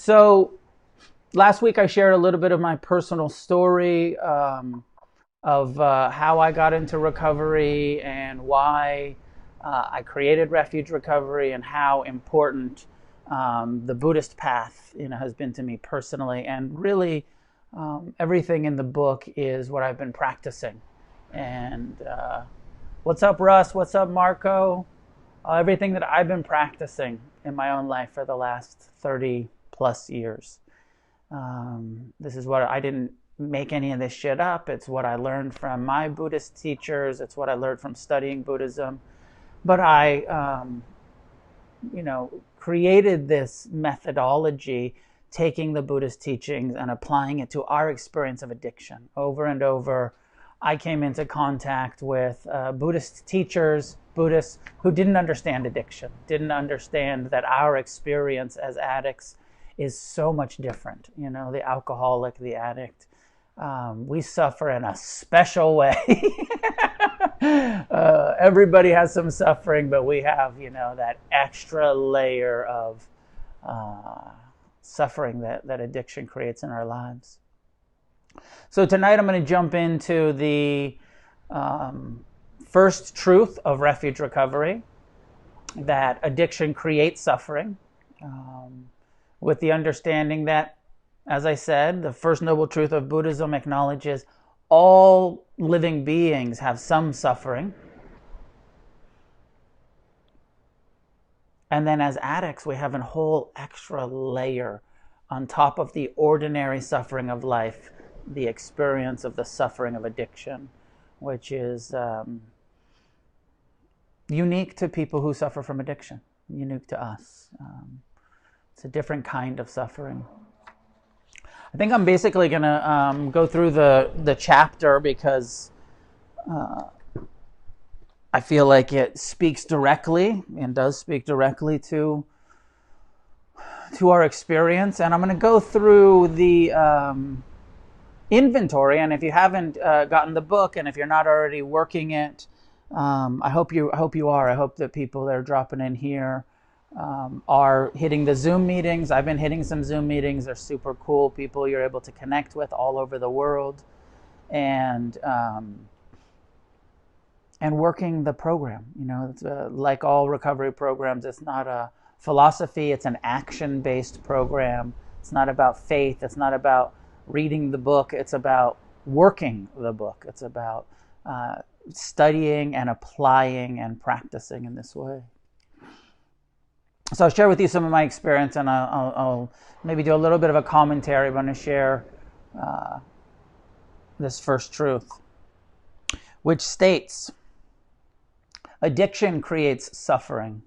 So last week I shared a little bit of my personal story of how I got into recovery and why I created Refuge Recovery and how important the Buddhist path, has been to me personally. And really, everything in the book is what I've been practicing. And what's up, Russ? What's up, Marco? Everything that I've been practicing in my own life for the last 30 plus years. This is what I didn't make any of this shit up. It's what I learned from my Buddhist teachers. It's what I learned from studying Buddhism. But I, created this methodology, taking the Buddhist teachings and applying it to our experience of addiction. Over and over, I came into contact with Buddhist teachers, Buddhists who didn't understand addiction, didn't understand that our experience as addicts is so much different. The alcoholic, the addict, we suffer in a special way. Everybody has some suffering, but we have, that extra layer of suffering that addiction creates in our lives. So tonight I'm going to jump into the first truth of Refuge Recovery, that addiction creates suffering, with the understanding that, as I said, the first noble truth of Buddhism acknowledges all living beings have some suffering. And then as addicts, we have a whole extra layer on top of the ordinary suffering of life, the experience of the suffering of addiction, which is unique to people who suffer from addiction, unique to us. It's a different kind of suffering. I think I'm basically going to go through the chapter because I feel like it speaks directly and does speak directly to our experience. And I'm going to go through the inventory. And if you haven't gotten the book, and if you're not already working it, I hope you are. I hope that people that are dropping in here are hitting the Zoom meetings. I've been hitting some Zoom meetings. They're super cool people you're able to connect with all over the world, and working the program. It's like all recovery programs, it's not a philosophy, it's an action-based program. It's not about faith, it's not about reading the book, it's about working the book. It's about studying and applying and practicing in this way. So I'll share with you some of my experience, and I'll maybe do a little bit of a commentary. I'm going to share this first truth, which states, addiction creates suffering.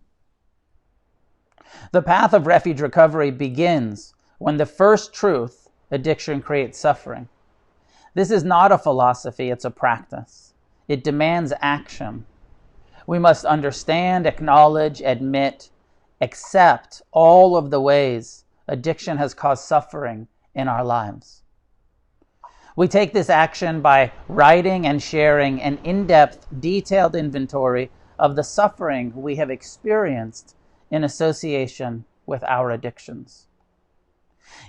The path of refuge recovery begins when the first truth, addiction creates suffering. This is not a philosophy, it's a practice. It demands action. We must understand, acknowledge, admit, accept all of the ways addiction has caused suffering in our lives. We take this action by writing and sharing an in-depth, detailed inventory of the suffering we have experienced in association with our addictions.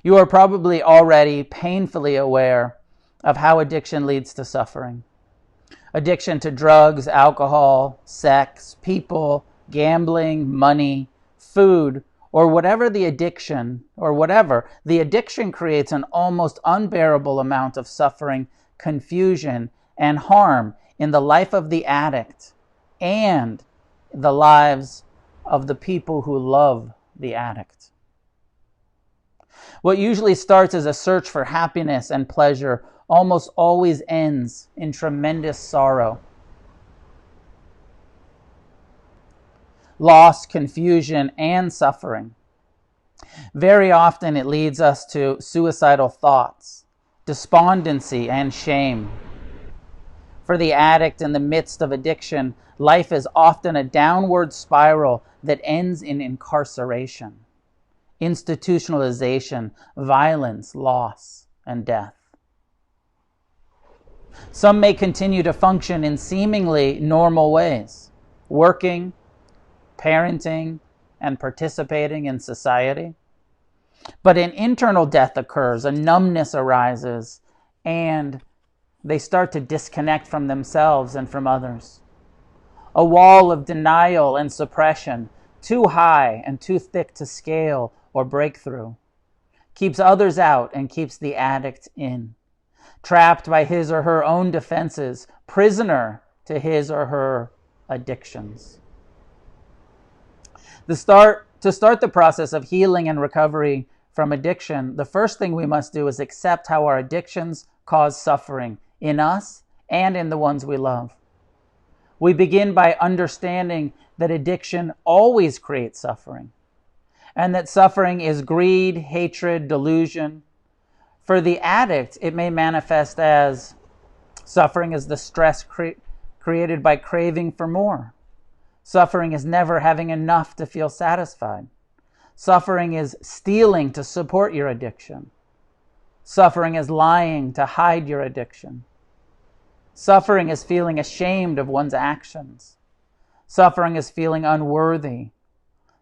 You are probably already painfully aware of how addiction leads to suffering. Addiction to drugs, alcohol, sex, people, gambling, money, food, or whatever the addiction creates an almost unbearable amount of suffering, confusion, and harm in the life of the addict and the lives of the people who love the addict. What usually starts as a search for happiness and pleasure almost always ends in tremendous sorrow. Loss, confusion, and suffering. Very often it leads us to suicidal thoughts, despondency, and shame. For the addict in the midst of addiction, life is often a downward spiral that ends in incarceration, institutionalization, violence, loss, and death. Some may continue to function in seemingly normal ways, working, parenting, and participating in society. But an internal death occurs, a numbness arises, and they start to disconnect from themselves and from others. A wall of denial and suppression, too high and too thick to scale or break through, keeps others out and keeps the addict in, trapped by his or her own defenses, prisoner to his or her addictions. To start the process of healing and recovery from addiction, the first thing we must do is accept how our addictions cause suffering in us and in the ones we love. We begin by understanding that addiction always creates suffering, and that suffering is greed, hatred, delusion. For the addict, it may manifest as suffering is the stress created by craving for more. Suffering is never having enough to feel satisfied. Suffering is stealing to support your addiction. Suffering is lying to hide your addiction. Suffering is feeling ashamed of one's actions. Suffering is feeling unworthy.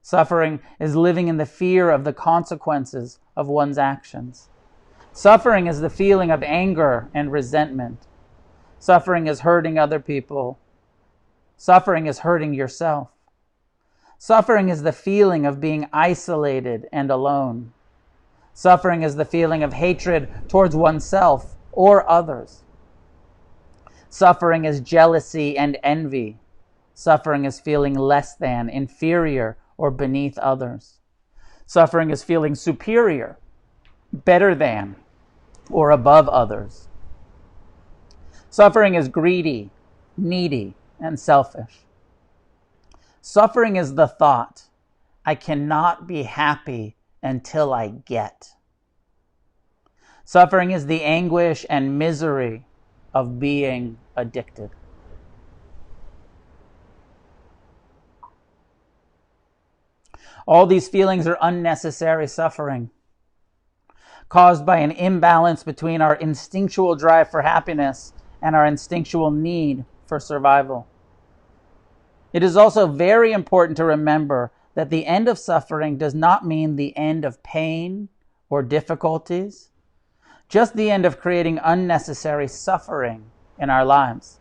Suffering is living in the fear of the consequences of one's actions. Suffering is the feeling of anger and resentment. Suffering is hurting other people. Suffering is hurting yourself. Suffering is the feeling of being isolated and alone. Suffering is the feeling of hatred towards oneself or others. Suffering is jealousy and envy. Suffering is feeling less than, inferior, or beneath others. Suffering is feeling superior, better than, or above others. Suffering is greedy, needy, and selfish. Suffering is the thought, I cannot be happy until I get. Suffering is the anguish and misery of being addicted. All these feelings are unnecessary suffering, caused by an imbalance between our instinctual drive for happiness and our instinctual need for survival. It is also very important to remember that the end of suffering does not mean the end of pain or difficulties, just the end of creating unnecessary suffering in our lives.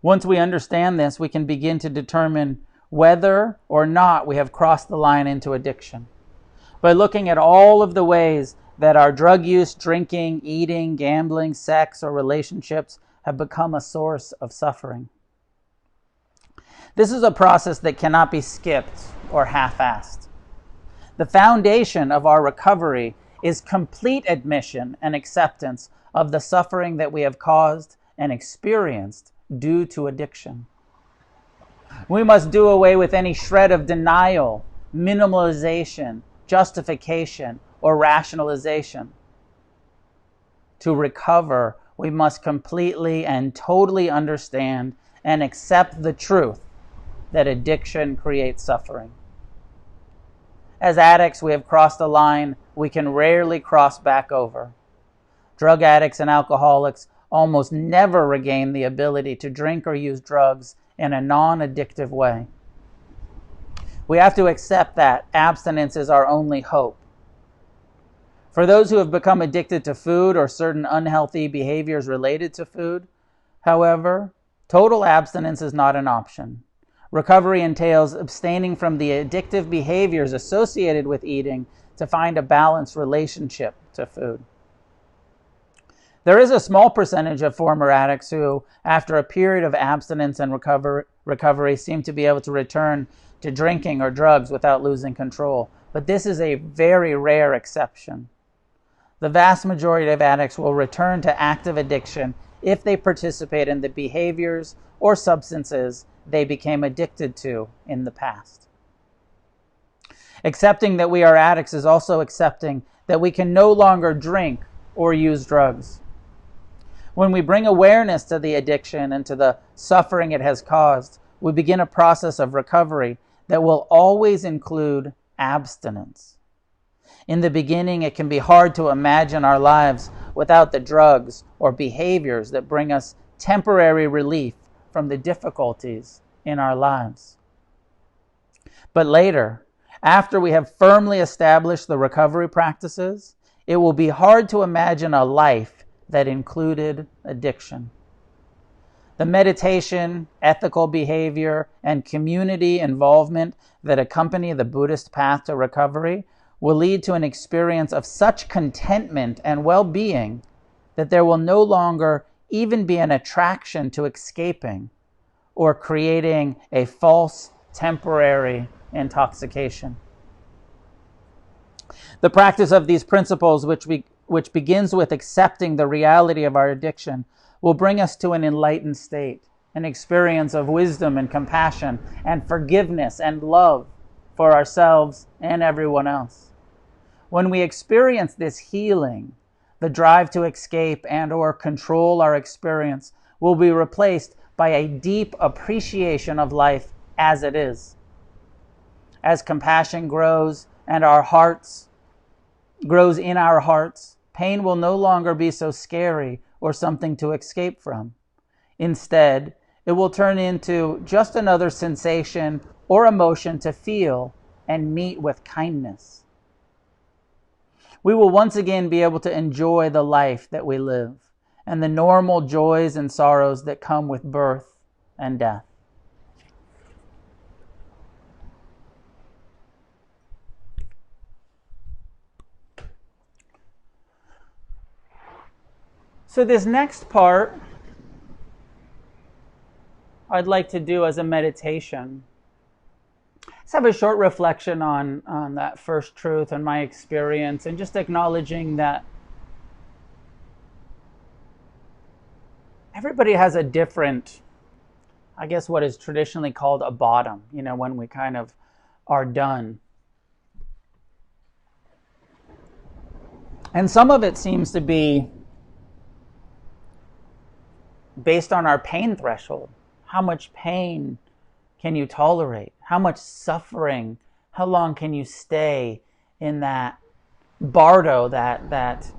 Once we understand this, we can begin to determine whether or not we have crossed the line into addiction by looking at all of the ways that our drug use, drinking, eating, gambling, sex, or relationships have become a source of suffering. This is a process that cannot be skipped or half-assed. The foundation of our recovery is complete admission and acceptance of the suffering that we have caused and experienced due to addiction. We must do away with any shred of denial, minimalization, justification, or rationalization. To recover, we must completely and totally understand and accept the truth that addiction creates suffering. As addicts, we have crossed a line we can rarely cross back over. Drug addicts and alcoholics almost never regain the ability to drink or use drugs in a non-addictive way. We have to accept that abstinence is our only hope. For those who have become addicted to food or certain unhealthy behaviors related to food, however, total abstinence is not an option. Recovery entails abstaining from the addictive behaviors associated with eating to find a balanced relationship to food. There is a small percentage of former addicts who, after a period of abstinence and recovery, seem to be able to return to drinking or drugs without losing control. But this is a very rare exception. The vast majority of addicts will return to active addiction if they participate in the behaviors or substances they became addicted to in the past. Accepting that we are addicts is also accepting that we can no longer drink or use drugs. When we bring awareness to the addiction and to the suffering it has caused, we begin a process of recovery that will always include abstinence. In the beginning, it can be hard to imagine our lives without the drugs or behaviors that bring us temporary relief from the difficulties in our lives. But later, After we have firmly established the recovery practices, it will be hard to imagine a life that included addiction. The meditation, ethical behavior, and community involvement that accompany the Buddhist path to recovery will lead to an experience of such contentment and well-being that there will no longer even be an attraction to escaping or creating a false temporary intoxication. The practice of these principles, which begins with accepting the reality of our addiction, will bring us to an enlightened state, an experience of wisdom and compassion and forgiveness and love for ourselves and everyone else. When we experience this healing, the drive to escape and or control our experience will be replaced by a deep appreciation of life as it is. As compassion grows and grows in our hearts, pain will no longer be so scary or something to escape from. Instead, it will turn into just another sensation or emotion to feel and meet with kindness. We will once again be able to enjoy the life that we live and the normal joys and sorrows that come with birth and death. So this next part I'd like to do as a meditation. Let's have a short reflection on that first truth and my experience, and just acknowledging that everybody has a different, I guess what is traditionally called a bottom, when we kind of are done. And some of it seems to be based on our pain threshold. How much pain can you tolerate? How much suffering? How long can you stay in that bardo, that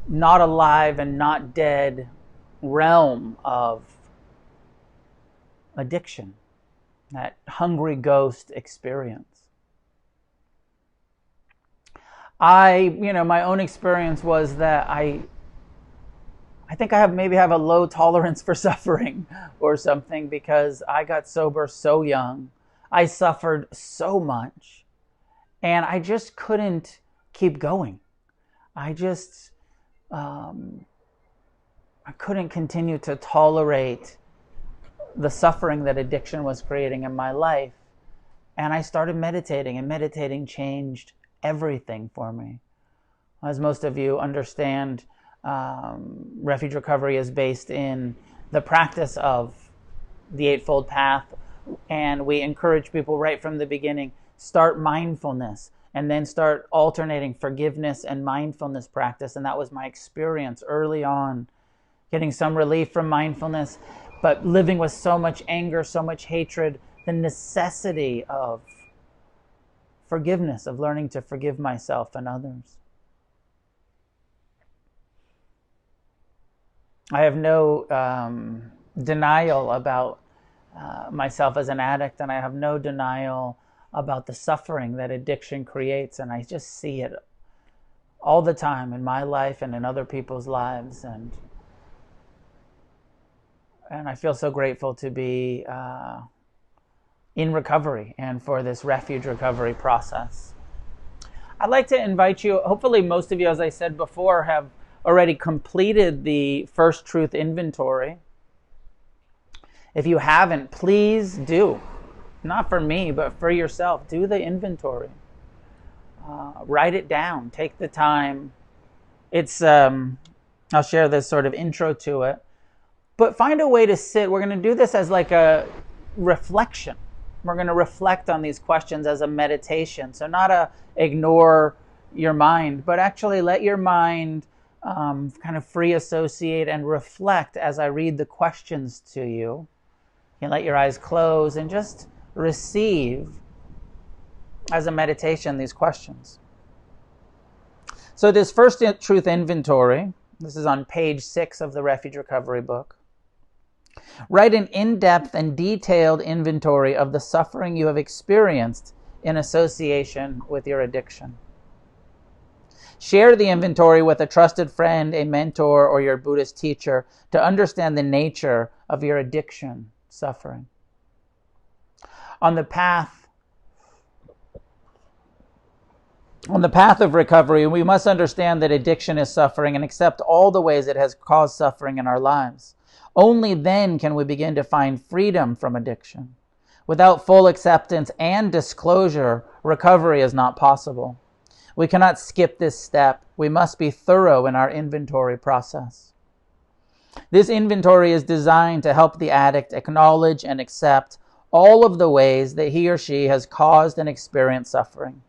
not alive and not dead realm of addiction, that hungry ghost experience? My own experience was that I think I maybe have a low tolerance for suffering or something, because I got sober so young. I suffered so much, and I just couldn't keep going. I couldn't continue to tolerate the suffering that addiction was creating in my life. And I started meditating, and meditating changed everything for me. As most of you understand, Refuge Recovery is based in the practice of the Eightfold Path, and we encourage people right from the beginning, start mindfulness and then start alternating forgiveness and mindfulness practice. And that was my experience early on, getting some relief from mindfulness, but living with so much anger, so much hatred, the necessity of forgiveness, of learning to forgive myself and others. I have no denial about myself as an addict, and I have no denial about the suffering that addiction creates, and I just see it all the time in my life and in other people's lives, and I feel so grateful to be in recovery and for this Refuge Recovery process. I'd like to invite you, hopefully most of you, as I said before, have already completed the First Truth inventory. If you haven't, please do. Not for me, but for yourself. Do the inventory. Write it down. Take the time. It's, I'll share this sort of intro to it. But find a way to sit. We're going to do this as like a reflection. We're going to reflect on these questions as a meditation. So not ignore your mind, but actually let your mind kind of free associate and reflect as I read the questions to you. You can let your eyes close and just receive as a meditation these questions. So this First Truth inventory, this is on page 6 of the Refuge Recovery book. Write an in-depth and detailed inventory of the suffering you have experienced in association with your addiction. Share the inventory with a trusted friend, a mentor, or your Buddhist teacher to understand the nature of your addiction suffering. On the path of recovery, we must understand that addiction is suffering and accept all the ways it has caused suffering in our lives. Only then can we begin to find freedom from addiction. Without full acceptance and disclosure, recovery is not possible. We cannot skip this step. We must be thorough in our inventory process. This inventory is designed to help the addict acknowledge and accept all of the ways that he or she has caused and experienced suffering.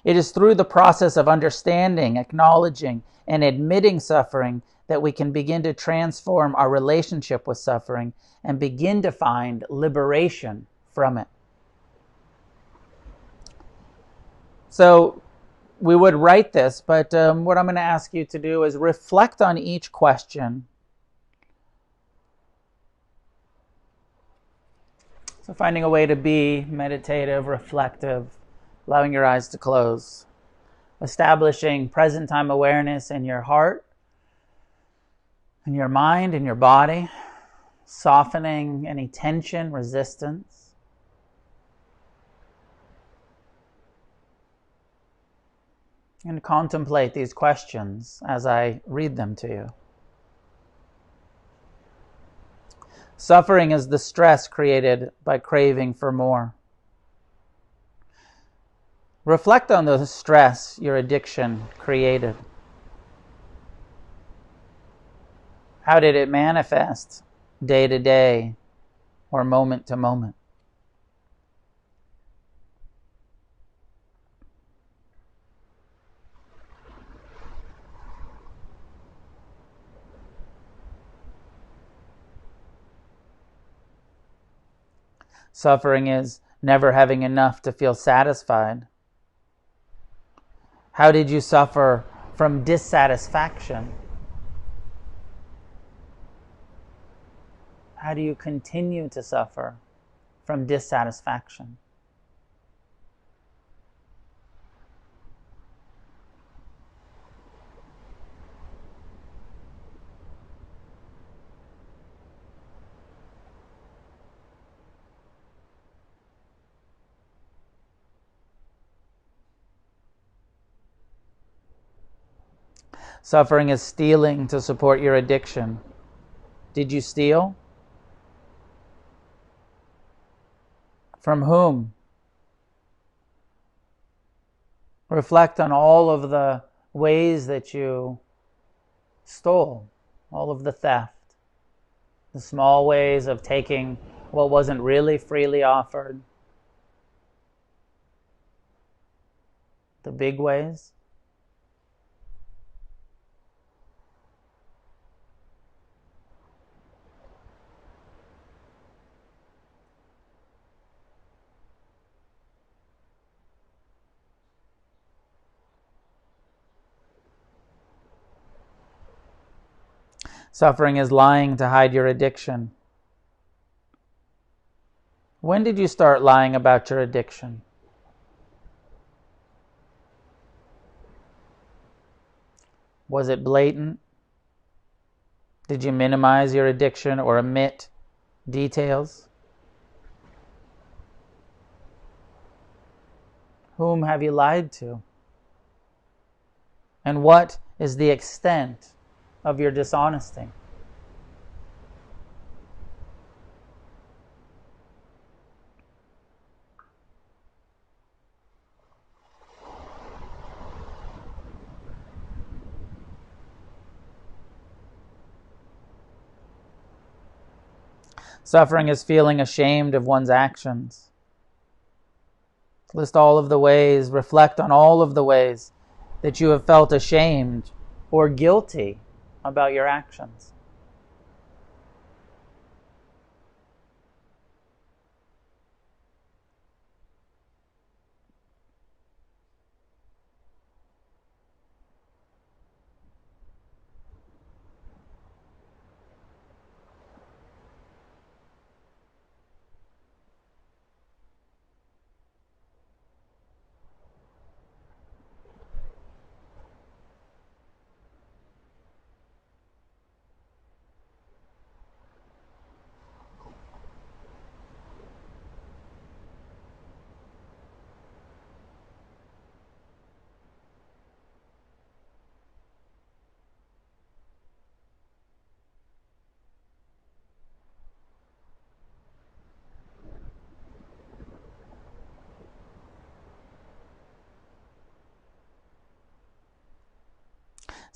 It is through the process of understanding, acknowledging, and admitting suffering that we can begin to transform our relationship with suffering and begin to find liberation from it. So we would write this, but what I'm going to ask you to do is reflect on each question. So finding a way to be meditative, reflective, allowing your eyes to close, establishing present time awareness in your heart, in your mind, in your body, softening any tension, resistance. And contemplate these questions as I read them to you. Suffering is the stress created by craving for more. Reflect on the stress your addiction created. How did it manifest day to day or moment to moment? Suffering is never having enough to feel satisfied. How did you suffer from dissatisfaction? How do you continue to suffer from dissatisfaction? Suffering is stealing to support your addiction. Did you steal? From whom? Reflect on all of the ways that you stole, all of the theft, the small ways of taking what wasn't really freely offered, the big ways. Suffering is lying to hide your addiction. When did you start lying about your addiction? Was it blatant? Did you minimize your addiction or omit details? Whom have you lied to? And what is the extent of your dishonesty? Suffering is feeling ashamed of one's actions. List all of the ways, reflect on all of the ways that you have felt ashamed or guilty about your actions.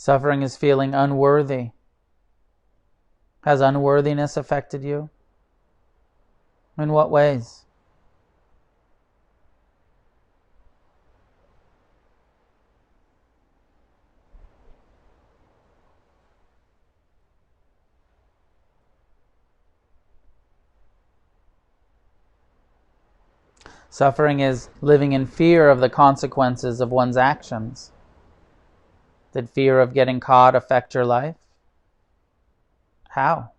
Suffering is feeling unworthy. Has unworthiness affected you? In what ways? Suffering is living in fear of the consequences of one's actions. Did fear of getting caught affect your life? How?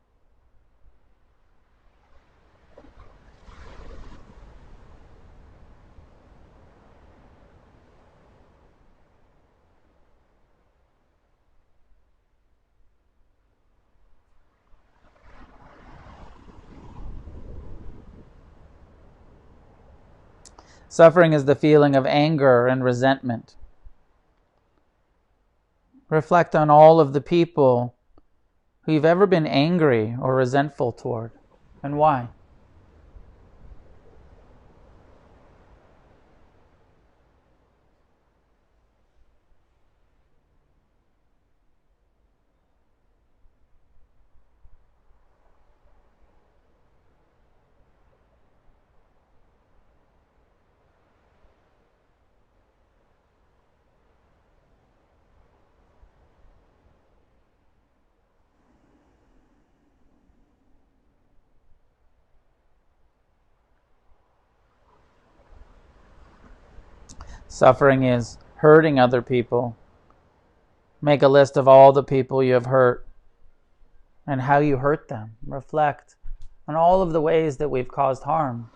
Suffering is the feeling of anger and resentment. Reflect on all of the people who you've ever been angry or resentful toward, and why. Suffering is hurting other people. Make a list of all the people you have hurt and how you hurt them. Reflect on all of the ways that we've caused harm.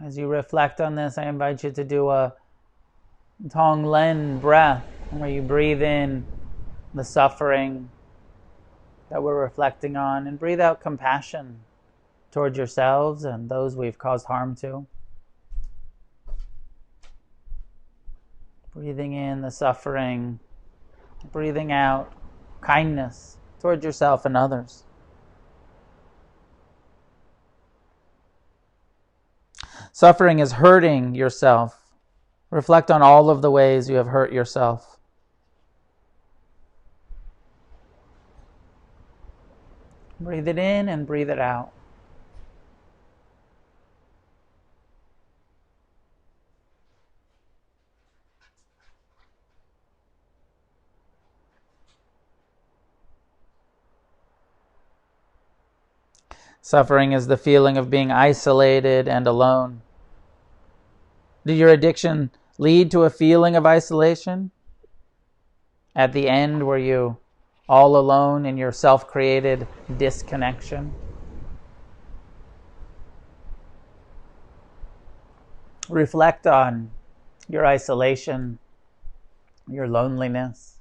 As you reflect on this, I invite you to do a Tonglen breath, where you breathe in the suffering that we're reflecting on and breathe out compassion towards yourselves and those we've caused harm to. Breathing in the suffering, breathing out kindness towards yourself and others. Suffering is hurting yourself. Reflect on all of the ways you have hurt yourself. Breathe it in and breathe it out. Suffering is the feeling of being isolated and alone. Did your addiction lead to a feeling of isolation? At the end, were you all alone in your self-created disconnection? Reflect on your isolation, your loneliness.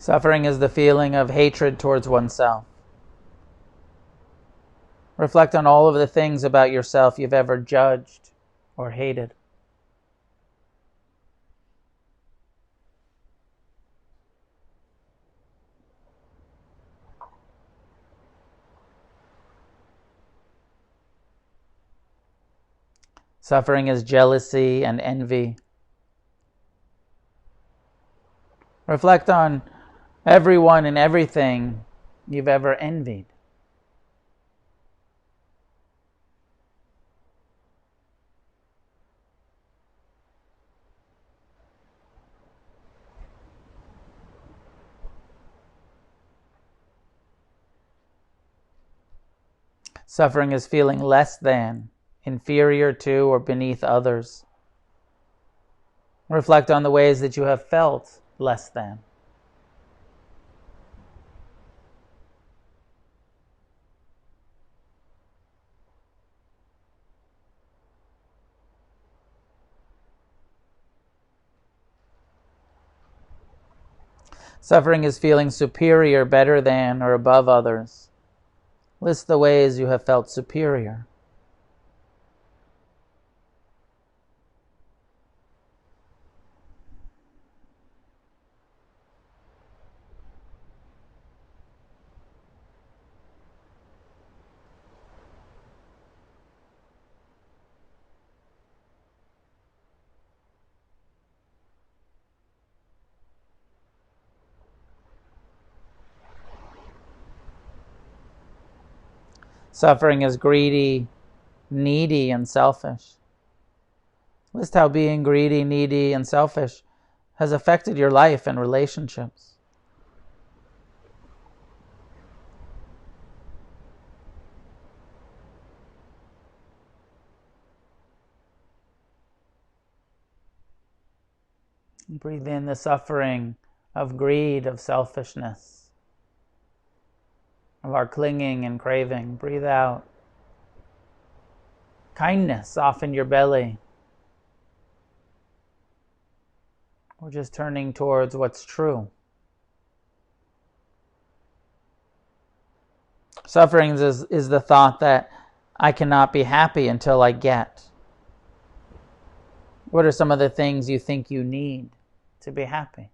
Suffering is the feeling of hatred towards oneself. Reflect on all of the things about yourself you've ever judged or hated. Suffering is jealousy and envy. Reflect on everyone and everything you've ever envied. Suffering is feeling less than, inferior to, or beneath others. Reflect on the ways that you have felt less than. Suffering is feeling superior, better than, or above others. List the ways you have felt superior. Suffering is greedy, needy, and selfish. List how being greedy, needy, and selfish has affected your life and relationships. Breathe in the suffering of greed, of selfishness, of our clinging and craving. Breathe out kindness, soften your belly. We're just turning towards what's true. Suffering is the thought that I cannot be happy until I get. What are some of the things you think you need to be happy?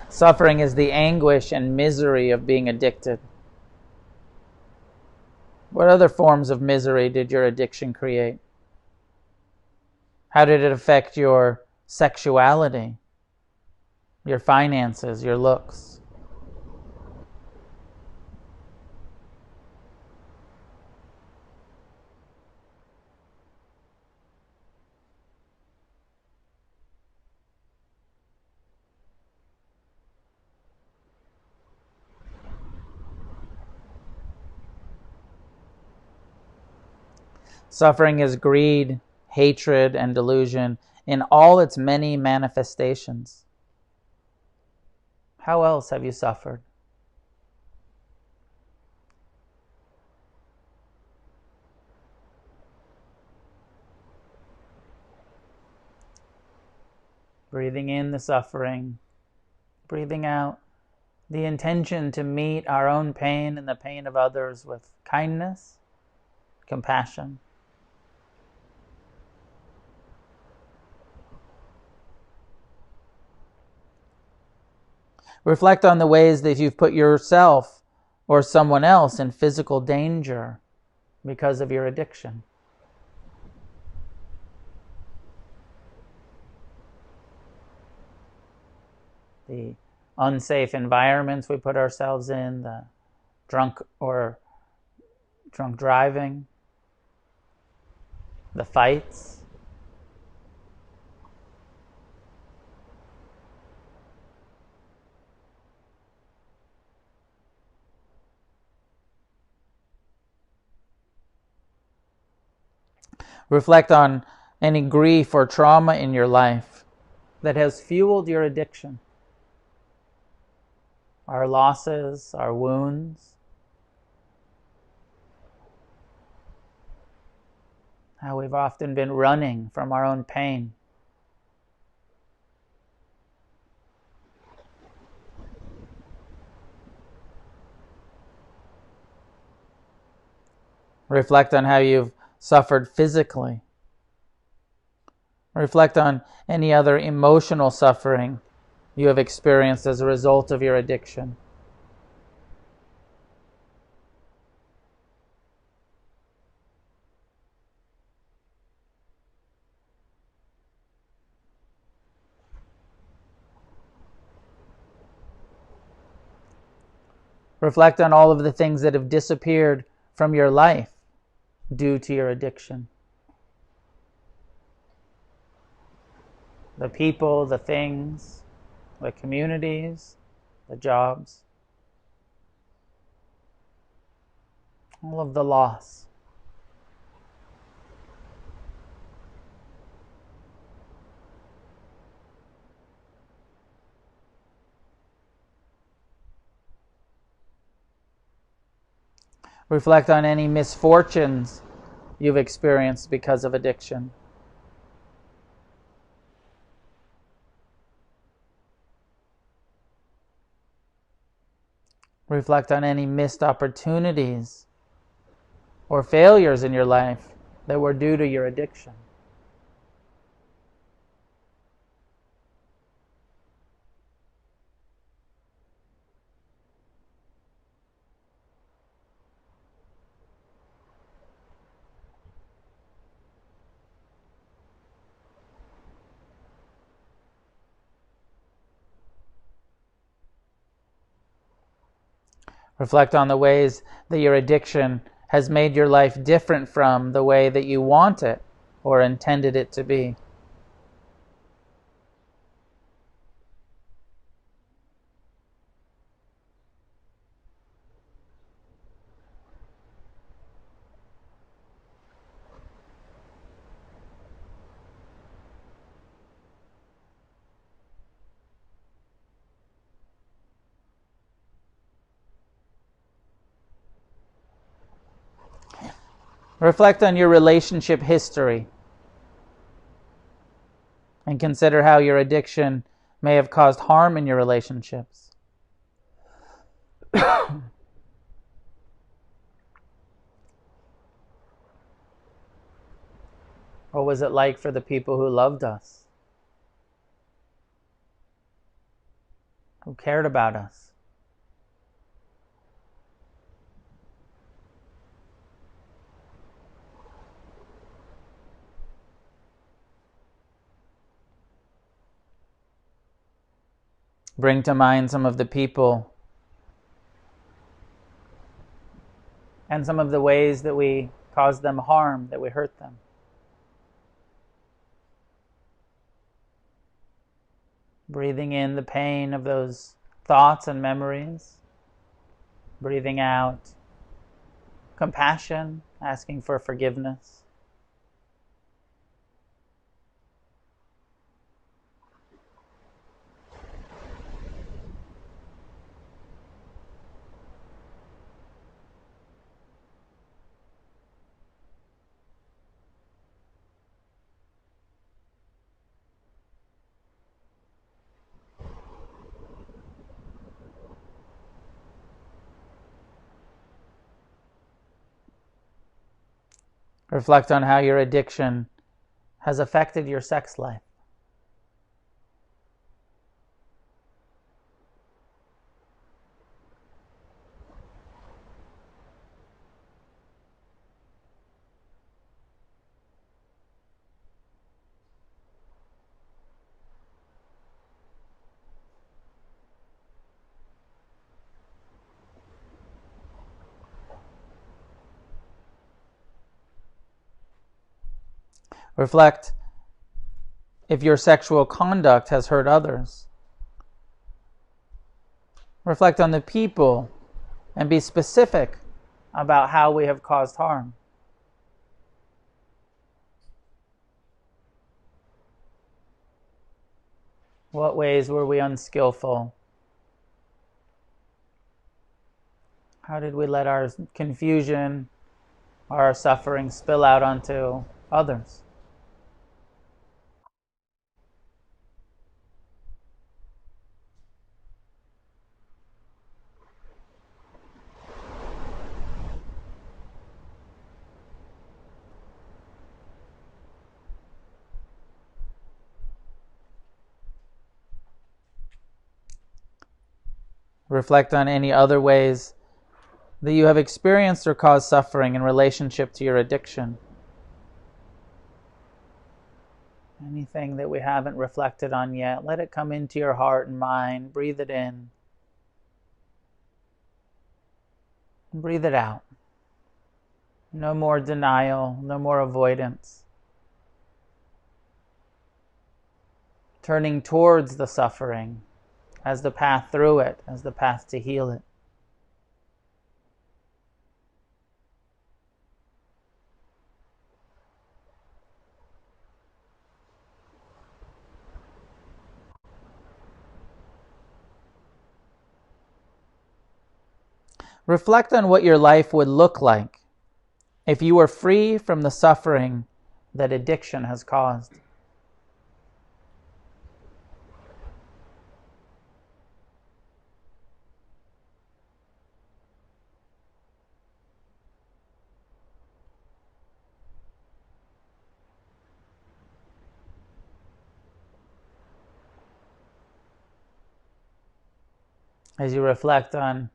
Suffering is the anguish and misery of being addicted. What other forms of misery did your addiction create? How did it affect your sexuality, your finances, your looks? Suffering is greed, hatred, and delusion in all its many manifestations. How else have you suffered? Breathing in the suffering, breathing out the intention to meet our own pain and the pain of others with kindness, compassion. Reflect on the ways that you've put yourself or someone else in physical danger because of your addiction. The unsafe environments we put ourselves in, the drunk driving, the fights. Reflect on any grief or trauma in your life that has fueled your addiction. Our losses, our wounds, how we've often been running from our own pain. Reflect on how you've suffered physically. Reflect on any other emotional suffering you have experienced as a result of your addiction. Reflect on all of the things that have disappeared from your life due to your addiction. The people, the things, the communities, the jobs, all of the loss. Reflect on any misfortunes you've experienced because of addiction. Reflect on any missed opportunities or failures in your life that were due to your addiction. Reflect on the ways that your addiction has made your life different from the way that you want it or intended it to be. Reflect on your relationship history and consider how your addiction may have caused harm in your relationships. What was it like for the people who loved us, who cared about us? Bring to mind some of the people and some of the ways that we caused them harm, that we hurt them. Breathing in the pain of those thoughts and memories. Breathing out compassion, asking for forgiveness. Reflect on how your addiction has affected your sex life. Reflect if your sexual conduct has hurt others. Reflect on the people and be specific about how we have caused harm. What ways were we unskillful? How did we let our confusion or our suffering spill out onto others? Reflect on any other ways that you have experienced or caused suffering in relationship to your addiction. Anything that we haven't reflected on yet, let it come into your heart and mind. Breathe it in. And breathe it out. No more denial, no more avoidance. Turning towards the suffering as the path through it, as the path to heal it. Reflect on what your life would look like if you were free from the suffering that addiction has caused. As you reflect on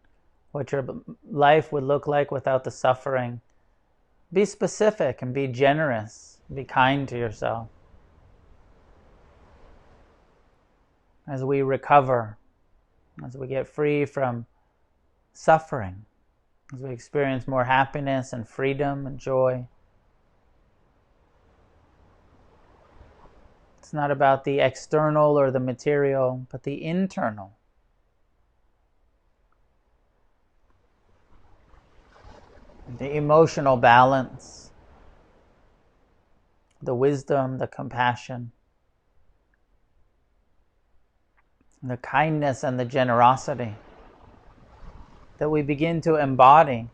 what your life would look like without the suffering, be specific and be generous. Be kind to yourself. As we recover, as we get free from suffering, as we experience more happiness and freedom and joy. It's not about the external or the material, but the internal. The emotional balance, the wisdom, the compassion, the kindness and the generosity that we begin to embody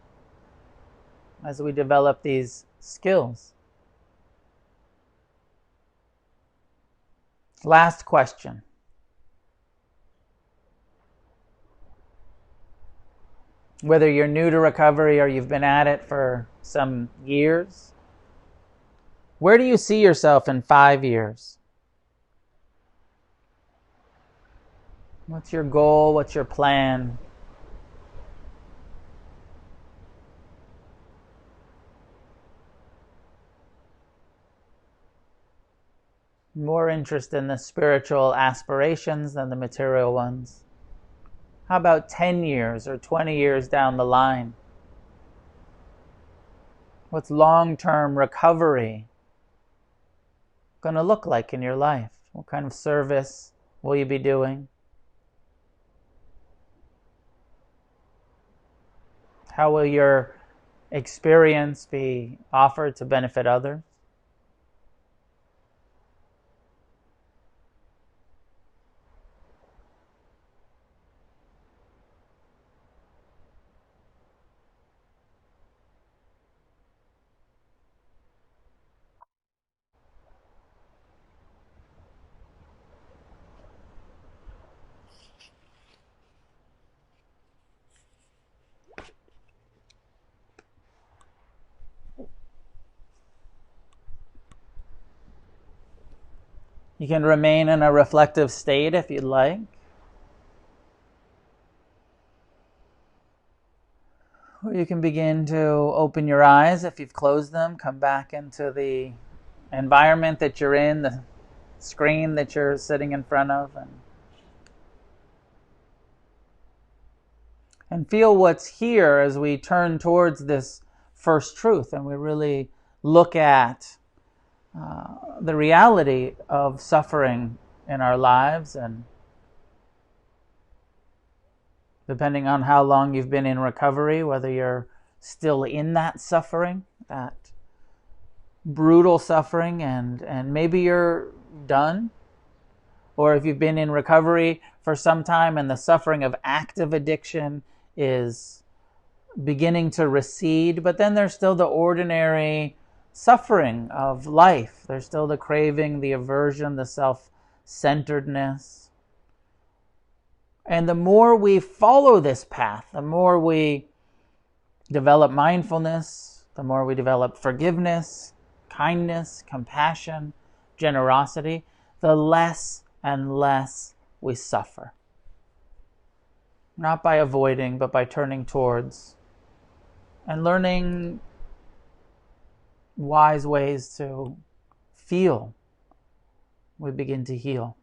as we develop these skills. Last question. Whether you're new to recovery or you've been at it for some years, where do you see yourself in 5 years? What's your goal? What's your plan? More interest in the spiritual aspirations than the material ones. How about 10 years or 20 years down the line? What's long-term recovery going to look like in your life? What kind of service will you be doing? How will your experience be offered to benefit others? You can remain in a reflective state if you'd like. Or you can begin to open your eyes if you've closed them, come back into the environment that you're in, the screen that you're sitting in front of, and feel what's here as we turn towards this first truth and we really look at the reality of suffering in our lives. And depending on how long you've been in recovery, whether you're still in that suffering, that brutal suffering, and maybe you're done, or if you've been in recovery for some time and the suffering of active addiction is beginning to recede, but then there's still the ordinary suffering of life. There's still the craving, the aversion, the self-centeredness. And the more we follow this path, the more we develop mindfulness, the more we develop forgiveness, kindness, compassion, generosity, the less and less we suffer. Not by avoiding, but by turning towards and learning wise ways to feel. We begin to heal.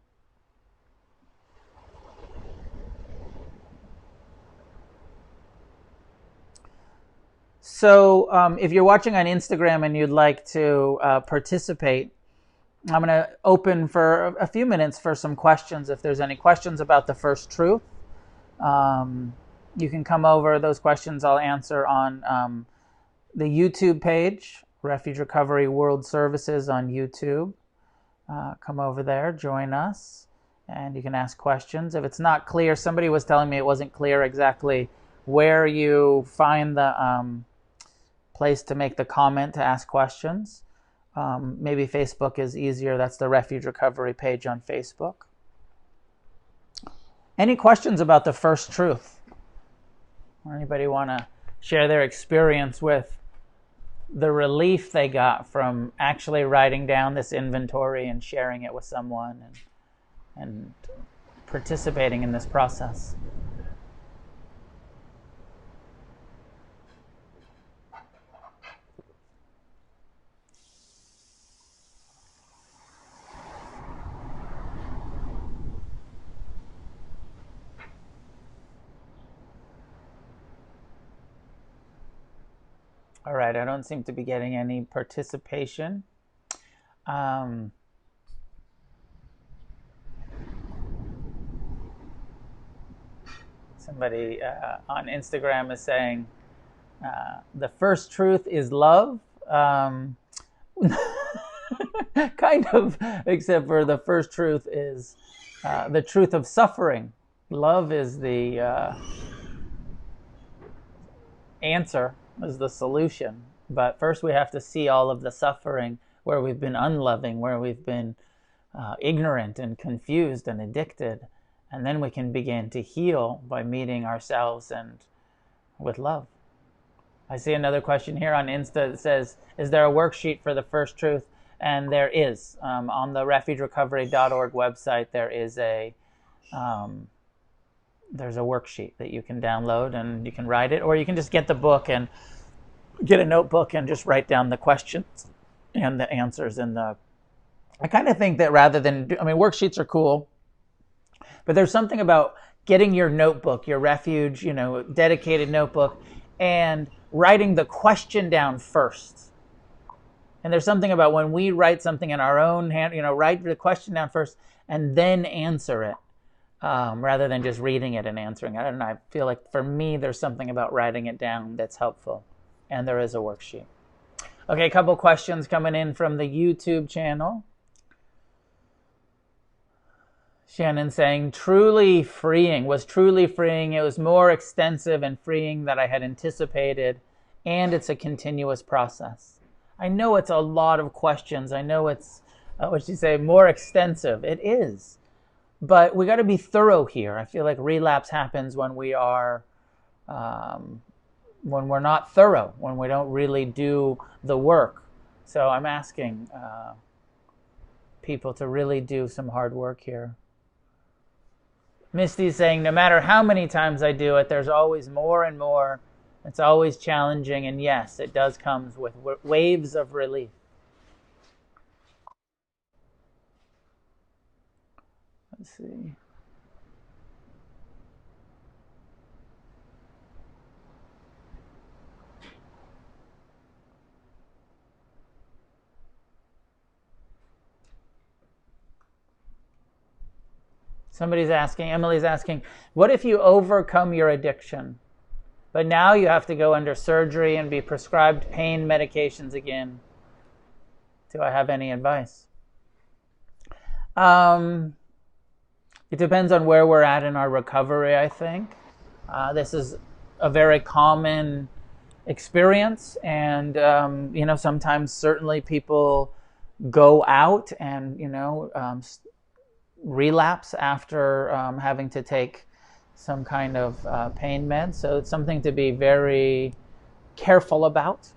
So if you're watching on Instagram and you'd like to participate, I'm going to open for a few minutes for some questions. If there's any questions about the first truth, you can come over. Those questions I'll answer on the YouTube page, Refuge Recovery World Services on YouTube. Come over there, join us, and you can ask questions. If it's not clear, somebody was telling me it wasn't clear exactly where you find the place to make the comment to ask questions. Maybe Facebook is easier. That's the Refuge Recovery page on Facebook. Any questions about the first truth? Or anybody want to share their experience with the relief they got from actually writing down this inventory and sharing it with someone and participating in this process? All right, I don't seem to be getting any participation. Somebody on Instagram is saying, the first truth is love. Kind of, except for the first truth is the truth of suffering. Love is the answer, is the solution. But first we have to see all of the suffering where we've been unloving, where we've been ignorant and confused and addicted. And then we can begin to heal by meeting ourselves and with love. I see another question here on Insta that says, is there a worksheet for the first truth? And there is. On the refugerecovery.org website, there's a worksheet that you can download and you can write it, or you can just get the book and get a notebook and just write down the questions and the answers. I kind of think that rather than, worksheets are cool, but there's something about getting your notebook, your Refuge, dedicated notebook, and writing the question down first. And there's something about when we write something in our own hand, write the question down first and then answer it, rather than just reading it and answering it. I don't know. I feel like for me, there's something about writing it down that's helpful. And there is a worksheet. Okay, a couple questions coming in from the YouTube channel. Shannon saying, truly freeing. Was truly freeing. It was more extensive and freeing than I had anticipated. And it's a continuous process. I know it's a lot of questions. I know it's, what did you say, more extensive. It is. But we got to be thorough here. I feel like relapse happens when we are, when we're not thorough, when we don't really do the work. So I'm asking people to really do some hard work here. Misty's saying, no matter how many times I do it, there's always more and more. It's always challenging, and yes, it does come with waves of relief. Let's see. Emily's asking, what if you overcome your addiction, but now you have to go under surgery and be prescribed pain medications again? Do I have any advice? It depends on where we're at in our recovery, I think. This is a very common experience, and sometimes certainly people go out and relapse after having to take some kind of pain meds. So it's something to be very careful about.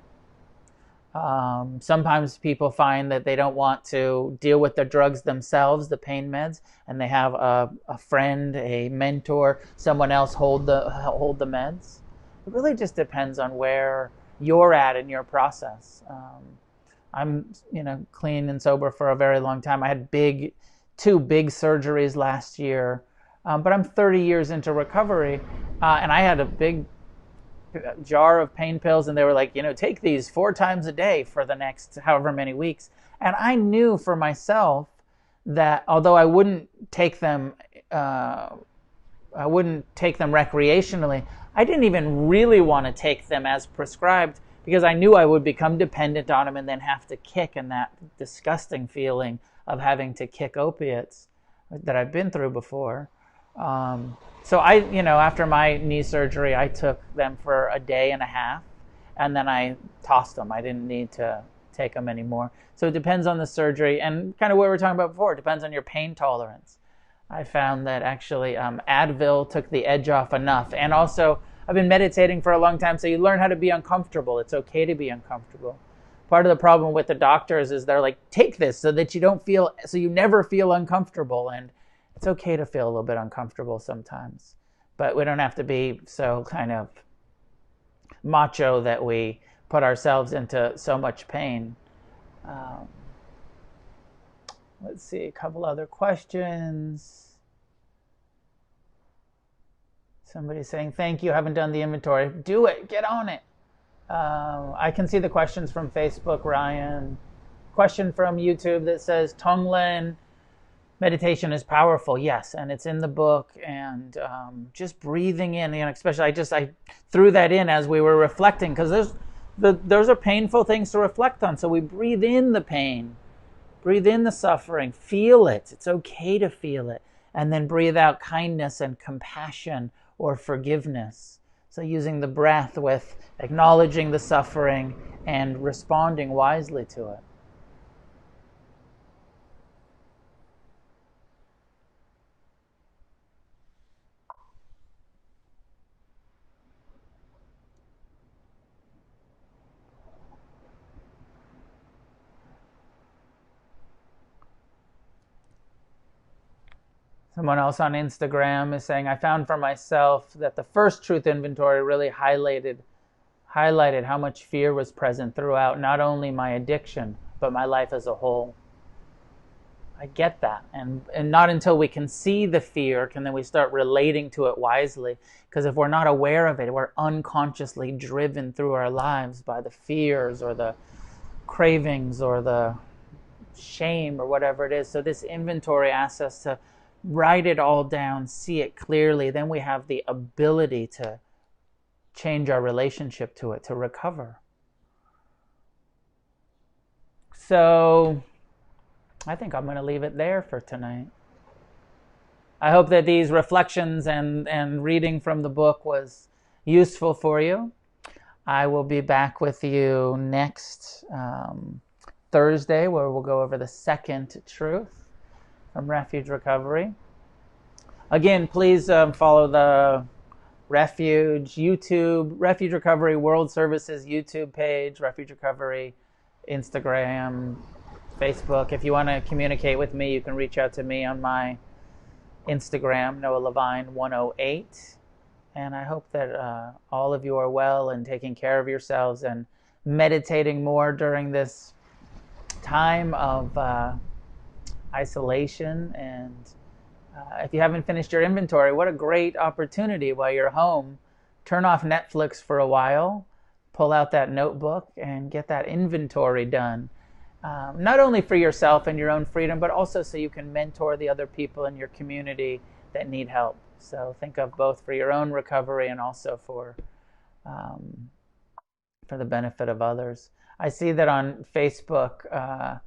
Sometimes people find that they don't want to deal with the drugs themselves, the pain meds, and they have a friend, a mentor, someone else hold the meds. It really just depends on where you're at in your process. I'm clean and sober for a very long time. I had two big surgeries last year, but I'm 30 years into recovery, and I had a big jar of pain pills, and they were like, take these 4 times a day for the next however many weeks. And I knew for myself that although I wouldn't take them recreationally, I didn't even really want to take them as prescribed, because I knew I would become dependent on them and then have to kick, and that disgusting feeling of having to kick opiates that I've been through before. So after my knee surgery, I took them for a day and a half, and then I tossed them. I didn't need to take them anymore. So it depends on the surgery, and kind of what we were talking about before. It depends on your pain tolerance. I found that actually Advil took the edge off enough, and also I've been meditating for a long time, so you learn how to be uncomfortable. It's okay to be uncomfortable. Part of the problem with the doctors is they're like, take this so that you never feel uncomfortable, and it's okay to feel a little bit uncomfortable sometimes, but we don't have to be so kind of macho that we put ourselves into so much pain. Let's see, a couple other questions. Somebody's saying, thank you, haven't done the inventory. Do it, get on it. I can see the questions from Facebook, Ryan. Question from YouTube that says, Tonglen meditation is powerful. Yes, and it's in the book, and just breathing in, especially I threw that in as we were reflecting, because those are painful things to reflect on. So we breathe in the pain, breathe in the suffering, feel it. It's okay to feel it, and then breathe out kindness and compassion or forgiveness. So using the breath with acknowledging the suffering and responding wisely to it. Someone else on Instagram is saying, I found for myself that the first truth inventory really highlighted how much fear was present throughout not only my addiction, but my life as a whole. I get that. And not until we can see the fear can then we start relating to it wisely. Because if we're not aware of it, we're unconsciously driven through our lives by the fears or the cravings or the shame or whatever it is. So this inventory asks us to write it all down, see it clearly. Then we have the ability to change our relationship to it, to recover. So I think I'm going to leave it there for tonight. I hope that these reflections and reading from the book was useful for you. I will be back with you next Thursday, where we'll go over the second truth from Refuge Recovery. Again, please follow the Refuge Recovery World Services YouTube page, Refuge Recovery Instagram, Facebook. If you want to communicate with me, you can reach out to me on my Instagram, Noah Levine 108. And I hope that all of you are well and taking care of yourselves and meditating more during this time of isolation. And if you haven't finished your inventory, what a great opportunity while you're home. Turn off Netflix for a while, pull out that notebook, and get that inventory done. Not only for yourself and your own freedom, but also so you can mentor the other people in your community that need help. So think of both for your own recovery and also for the benefit of others. I see that on Facebook,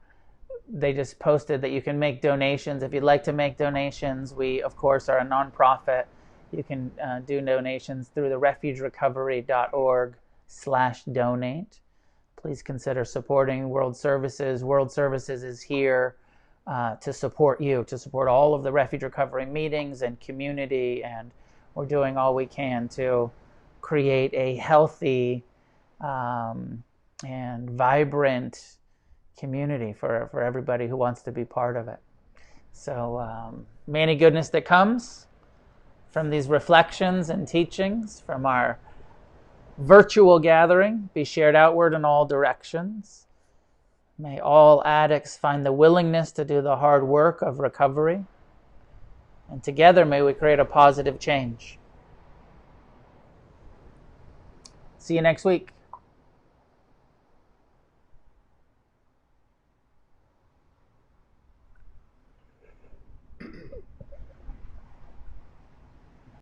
they just posted that you can make donations. If you'd like to make donations, we, of course, are a nonprofit. You can do donations through the refugerecovery.org/donate. Please consider supporting World Services. World Services is here to support you, to support all of the Refuge Recovery meetings and community, and we're doing all we can to create a healthy and vibrant community for everybody who wants to be part of it. So may any goodness that comes from these reflections and teachings from our virtual gathering be shared outward in all directions. May all addicts find the willingness to do the hard work of recovery. And together may we create a positive change. See you next week.